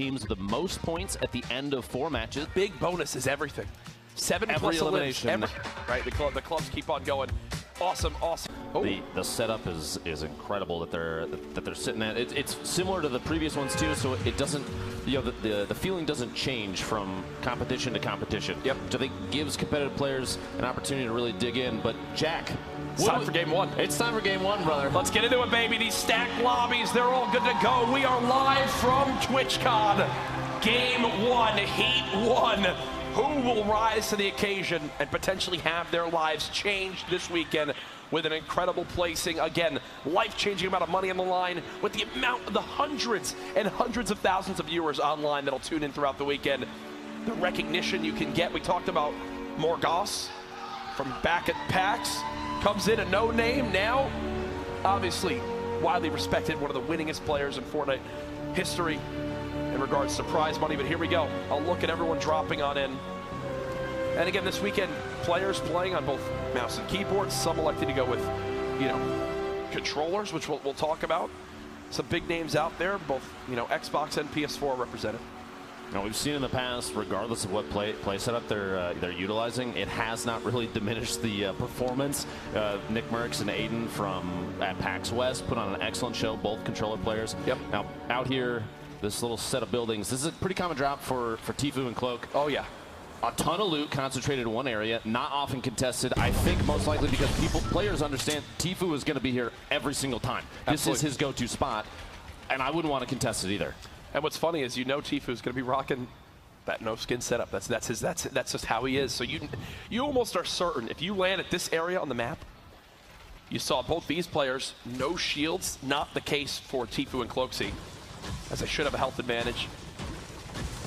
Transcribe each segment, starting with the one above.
teams with the most points at the end of 4 matches. Big bonus is everything. 7 Every plus elimination. Right, the clubs keep on going. Awesome, awesome. Oh. The setup is incredible that they're sitting at. It's similar to the previous ones too, so it doesn't, you know, the feeling doesn't change from competition to competition. Yep. Which I think gives competitive players an opportunity to really dig in. But Jack, it's time for game 1. It's time for game 1, brother. Let's get into it, baby. These stacked lobbies, they're all good to go. We are live from TwitchCon. Game 1, Heat 1. Who will rise to the occasion and potentially have their lives changed this weekend with an incredible placing? Again, life-changing amount of money on the line with the amount of the hundreds and hundreds of thousands of viewers online that'll tune in throughout the weekend. The recognition you can get. We talked about Morgos from back at PAX. Comes in a no-name now. Obviously, widely respected, one of the winningest players in Fortnite history in regards to prize money, but here we go. I'll look at everyone dropping on in. And again, this weekend, players playing on both mouse and keyboards. Some elected to go with, you know, controllers, which we'll talk about. Some big names out there, both, you know, Xbox and PS4 represented. Now, we've seen in the past, regardless of what play setup they're utilizing, it has not really diminished the performance. Nick Merckx and Aiden at PAX West put on an excellent show, both controller players. Yep. Now, out here, this little set of buildings, this is a pretty common drop for Tfue and Cloak. Oh, yeah. A ton of loot concentrated in one area, not often contested. I think most likely because players understand Tfue is going to be here every single time. Absolutely. This is his go-to spot, and I wouldn't want to contest it either. And what's funny is, you know, Tfue is going to be rocking that no skin setup. That's just how he is. So you almost are certain if you land at this area on the map. You saw both these players, no shields, not the case for Tfue and Cloaksy, as they should have a health advantage.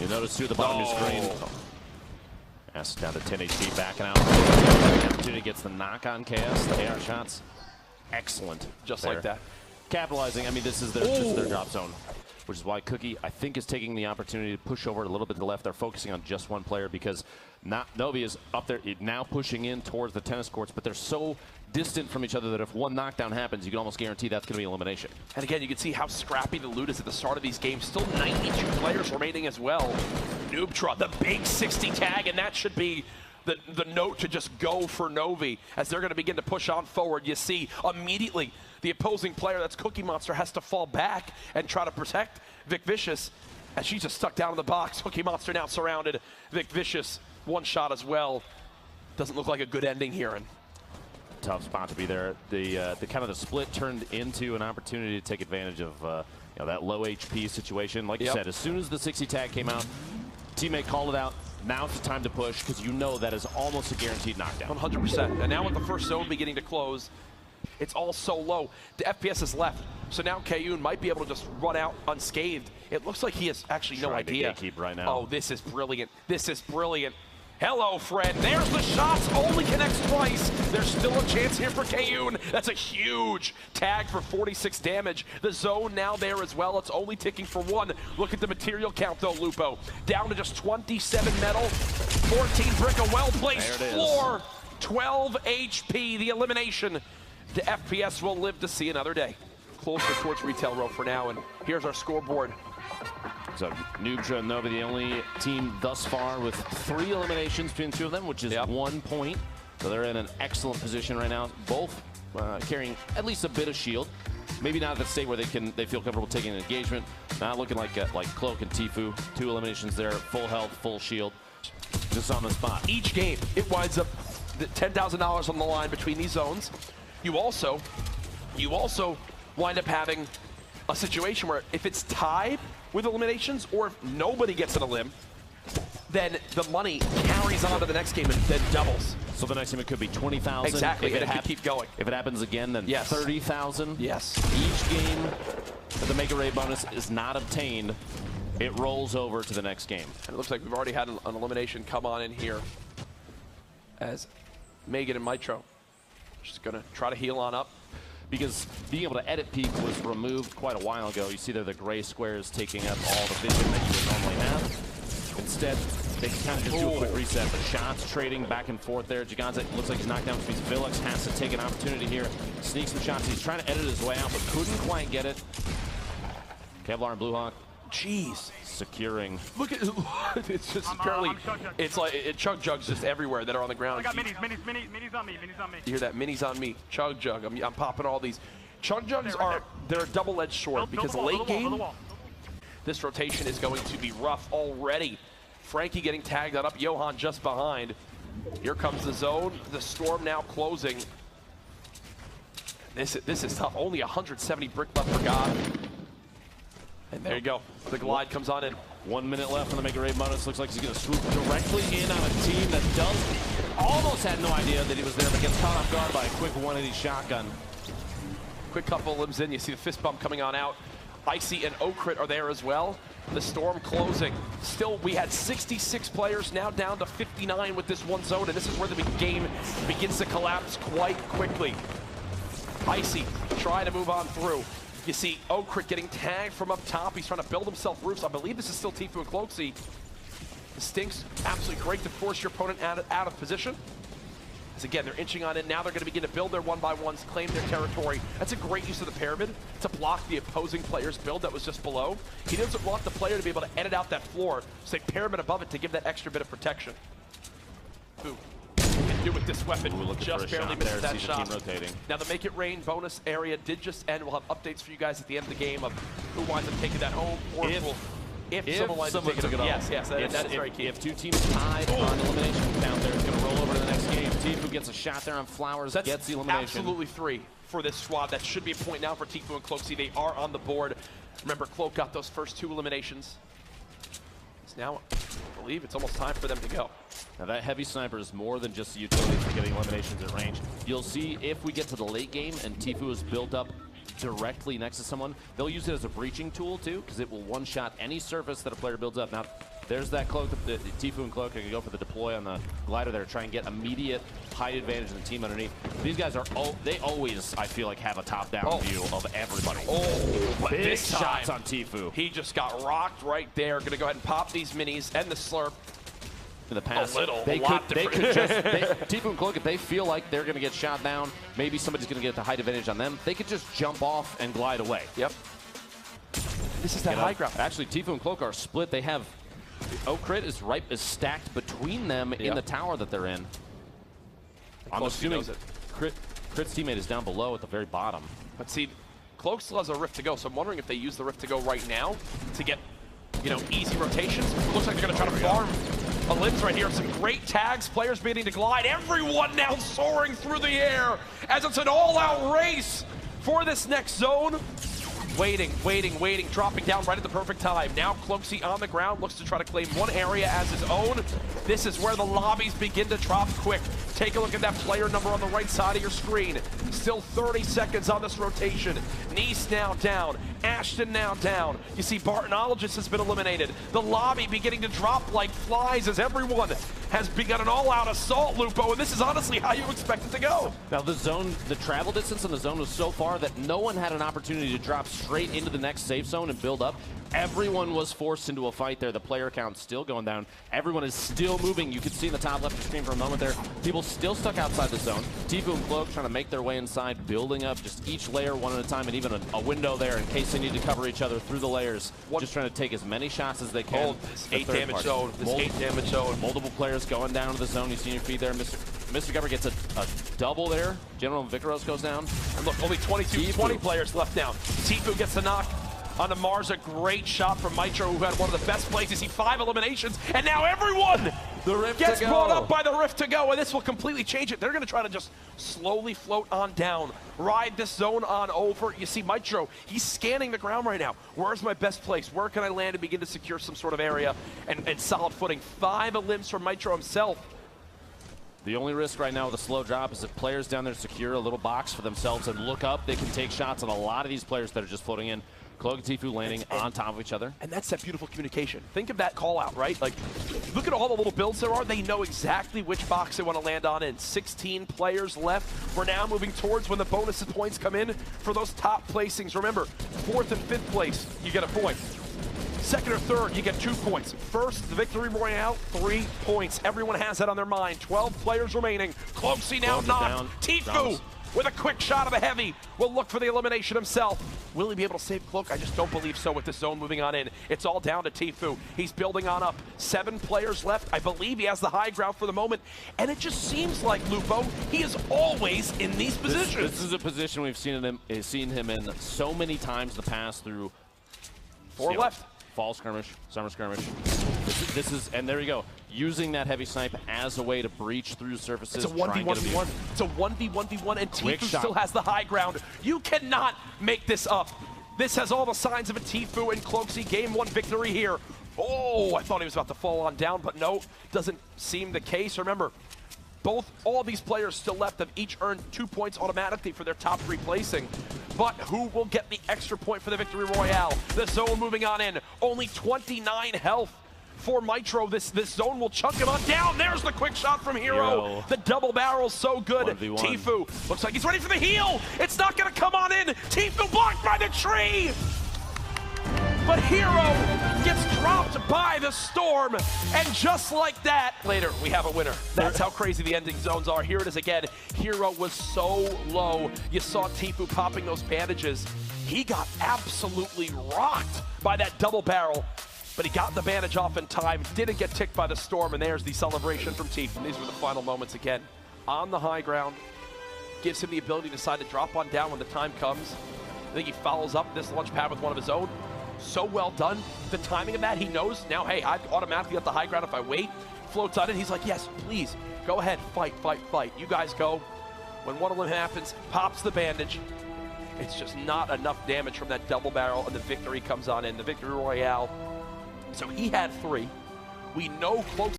You notice through the bottom of your screen. S down to 10 HP, backing out. Opportunity gets the knock-on chaos, the AR shots. Excellent. Just there. like that. Capitalizing, I mean, this is their drop zone, which is why Cookie, I think, is taking the opportunity to push over a little bit to the left. They're focusing on just one player because Novi is up there now pushing in towards the tennis courts, but they're so distant from each other that if one knockdown happens, you can almost guarantee that's going to be elimination. And again, you can see how scrappy the loot is at the start of these games. Still 92 players remaining as well. Noobtra, the big 60 tag, and that should be the note to just go for Novi as they're going to begin to push on forward. You see immediately the opposing player, that's Cookie Monster, has to fall back and try to protect Vic Vicious as she's just stuck down in the box. Cookie Monster now surrounded. Vic Vicious, one shot as well. Doesn't look like a good ending here. And tough spot to be there. The kind of the split turned into an opportunity to take advantage of you know, that low HP situation. Like you said, as soon as the 60 tag came out, teammate called it out. Now it's time to push because you know that is almost a guaranteed knockdown. 100%. And now with the first zone beginning to close, it's all so low. The FPS is left. So now Kayun might be able to just run out unscathed. It looks like he has actually no idea. To gatekeep right now. Oh, this is brilliant. This is brilliant. Hello, Fred. There's the shots. Only connects twice. There's still a chance here for Kayun. That's a huge tag for 46 damage. The zone now there as well. It's only ticking for 1. Look at the material count, though, Lupo. Down to just 27 metal, 14 brick, a well-placed floor, 12 HP. The elimination. The FPS will live to see another day. Closer towards retail row for now, and here's our scoreboard. So Noobtra and Novi, the only team thus far with 3 eliminations between the two of them, which is 1 point. So they're in an excellent position right now. Both carrying at least a bit of shield. Maybe not at the state where they feel comfortable taking an engagement. Not looking like Cloak and Tfue. 2 eliminations there, full health, full shield, just on the spot. Each game, it winds up $10,000 on the line between these zones. You also wind up having a situation where if it's tied with eliminations, or if nobody gets an elim, then the money carries on to the next game and then doubles. So the next game it could be 20,000. Exactly, and it could keep going. If it happens again, then 30,000. Yes. Each game that the Mega Raid bonus is not obtained, it rolls over to the next game. And it looks like we've already had an elimination come on in here as Megan and Mitro just gonna try to heal on up. Because being able to edit peak was removed quite a while ago. You see there the gray squares taking up all the vision that you would normally have. Instead, they can kind of just do a quick reset. The shots trading back and forth there. Gigante looks like he's knocked down because Villux has to take an opportunity here. Sneak some shots. He's trying to edit his way out, but couldn't quite get it. Kevlar and Bluehawk jeez. Securing. Look at it's just apparently it's like chug jugs just everywhere that are on the ground. I got minis on me, minis on me. You hear that? Minis on me. Chug jug. I'm popping all these. Chug jugs they're a double-edged sword because late game this rotation is going to be rough already. Frankie getting tagged on up, Johan just behind. Here comes the zone. The storm now closing. This is tough. Only 170 brick left for God. And there you go. The glide comes on in. 1 minute left on the Mega Raid bonus. Looks like he's going to swoop directly in on a team that almost had no idea that he was there, but gets caught off guard by a quick 180 shotgun. Quick couple limbs in. You see the fist bump coming on out. Icy and Okrit are there as well. The storm closing. Still, we had 66 players, now down to 59 with this one zone, and this is where the game begins to collapse quite quickly. Icy trying to move on through. You see Okrit getting tagged from up top. He's trying to build himself roofs. I believe this is still Tfue and Cloaksy. The stinks, absolutely great to force your opponent out of position. As again, they're inching on in. Now they're going to begin to build their 1x1s, claim their territory. That's a great use of the pyramid to block the opposing player's build that was just below. He doesn't want the player to be able to edit out that floor, so they pyramid above it to give that extra bit of protection. Ooh. Can do with this weapon. Ooh, just barely misses that shot. The team rotating. Now the Make It Rain bonus area did just end. We'll have updates for you guys at the end of the game of who winds up taking that home, or if someone took it home. Yes, that is very key. If two teams tied on elimination count, they're going to roll over to the next game. Tfue gets a shot there on Flowers, gets the elimination. Absolutely 3 for this squad. That should be a point now for Tfue and Cloaksy. They are on the board. Remember, Cloak got those first 2 eliminations. Now, I believe it's almost time for them to go. Now that heavy sniper is more than just a utility for getting eliminations at range. You'll see if we get to the late game and Tfue is built up directly next to someone, they'll use it as a breaching tool too, because it will one-shot any surface that a player builds up. Now, there's that Cloak, the Tfue and Cloak can go for the deploy on the glider there, try and get immediate height advantage of the team underneath. These guys are, they always, I feel like, have a top-down view of everybody. But big this shots time, on Tfue. He just got rocked right there. Gonna go ahead and pop these minis and the slurp. In the past, they could just, Tfue and Cloak, if they feel like they're going to get shot down, maybe somebody's going to get the height advantage on them, they could just jump off and glide away. Yep. This is that high ground. Actually, Tfue and Cloak are split. They have Okrit is stacked between them in the tower that they're in. I'm assuming Crit's teammate is down below at the very bottom. But see, Cloak still has a rift to go, so I'm wondering if they use the rift to go right now to get, easy rotations. It looks like they're going to try to farm a limbs right here. Some great tags, players beginning to glide. Everyone now soaring through the air as it's an all-out race for this next zone. Waiting, dropping down right at the perfect time. Now Cloaksy on the ground, looks to try to claim one area as his own. This is where the lobbies begin to drop quick. Take a look at that player number on the right side of your screen. Still 30 seconds on this rotation. Nice now down, Ashton now down. You see Bartonologist has been eliminated. The lobby beginning to drop like flies as everyone has begun an all-out assault, Lupo, and this is honestly how you expect it to go. Now the zone, the travel distance in the zone was so far that no one had an opportunity to drop straight into the next safe zone and build up. Everyone was forced into a fight there. The player count still going down. Everyone is still moving. You can see in the top left of the screen for a moment there. People still stuck outside the zone. Tfue and Cloak trying to make their way inside, building up just each layer one at a time, and even a window there in case they need to cover each other through the layers. Just trying to take as many shots as they can. This 8 damage zone. This 8 damage zone. Multiple players going down to the zone. You see your feed there. Mr. Gubber gets a double there. General Vicaros goes down. And look, only 20 players left now. Tfue gets the knock on the Mars. A great shot from Mitro, who had one of the best plays. You see 5 eliminations, and now everyone gets brought up by the Rift to go, and this will completely change it. They're going to try to just slowly float on down, ride this zone on over. You see Mitro, he's scanning the ground right now. Where's my best place? Where can I land and begin to secure some sort of area and solid footing? 5 elims from Mitro himself. The only risk right now with a slow drop is if players down there secure a little box for themselves and look up, they can take shots on a lot of these players that are just floating in. Cloak and Tfue landing on top of each other. And that's that beautiful communication. Think of that call out, right? Like, look at all the little builds there are. They know exactly which box they want to land on in. 16 players left. We're now moving towards when the bonus points come in for those top placings. Remember, 4th and 5th place, you get a point. 2nd or 3rd, you get 2 points. First, the victory royale, 3 points. Everyone has that on their mind. 12 players remaining. Cloaksy now knocked. Tfue with a quick shot of a heavy. Will look for the elimination himself. Will he be able to save Cloak? I just don't believe so with the zone moving on in. It's all down to Tfue. He's building on up. 7 players left. I believe he has the high ground for the moment. And it just seems like, Lupo, he is always in these positions. This is a position we've seen him in so many times the past through 4 left. Fall skirmish, summer skirmish. This is, and there you go, using that heavy snipe as a way to breach through surfaces. It's a 1v1v1. It's a 1v1v1, and Tfue still has the high ground. You cannot make this up. This has all the signs of a Tfue and Cloaksy Game 1 victory here. Oh, I thought he was about to fall on down, but no, doesn't seem the case. Remember, all these players still left have each earned 2 points automatically for their top 3 placing. But who will get the extra point for the victory royale? The zone moving on in. Only 29 health for Mitro. This zone will chunk him on down. There's the quick shot from Hero. The double barrel's so good. Tfue looks like he's ready for the heal. It's not going to come on in. Tfue blocked by the tree. But Hero gets dropped by the storm, and just like that, later we have a winner. That's how crazy the ending zones are. Here it is again. Hero was so low. You saw Tfue popping those bandages. He got absolutely rocked by that double barrel, but he got the bandage off in time, didn't get ticked by the storm, and there's the celebration from Tfue. These were the final moments again. On the high ground, gives him the ability to decide to drop on down when the time comes. I think he follows up this launch pad with one of his own. So well done. The timing of that, he knows now, hey, I've automatically got the high ground if I wait. Floats on it. He's like, yes, please, go ahead, fight, fight, fight. You guys go. When one of them happens, pops the bandage. It's just not enough damage from that double barrel, and the victory comes on in. The victory royale. So he had 3. We know close.